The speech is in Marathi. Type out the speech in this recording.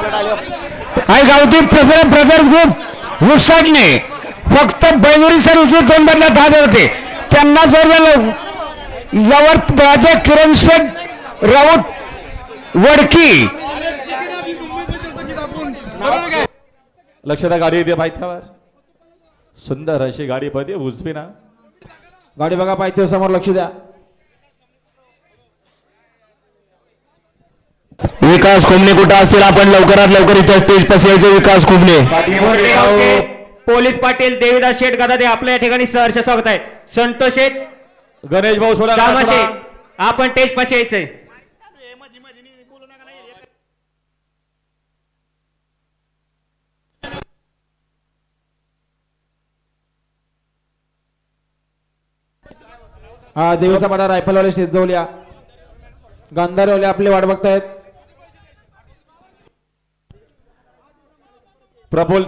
आई गावठी ब्रदर्स ग्रुप उसटणे फक्त बैलुरी सर उजून दोन बदला धाद होते त्यांना जोडलेलं यवत राजे किरण शेठ राऊत वडकी लक्ष द्या गाडी येते पायथ्यावर सुंदर अशी गाडी पडते उजवी ना गाडी बघा पायथ्या समोर लक्ष द्या विकास कुंभणे कुठं असतील आपण लवकरात लवकर इथे स्टेज पाशी यायचे विकास कुंभणे पोलीस पाटील देवीदास शेठ गदा आपल्या या ठिकाणी सहर्ष स्वागत आहे संतोष शेठ गणेश भाऊ सोडा आपण स्टेज पाशी यायचंय हा देवीचा पाडा रायफलवाले शेतजवल्या गांधारवाले आपले वाट बघतायत प्रफुल्ल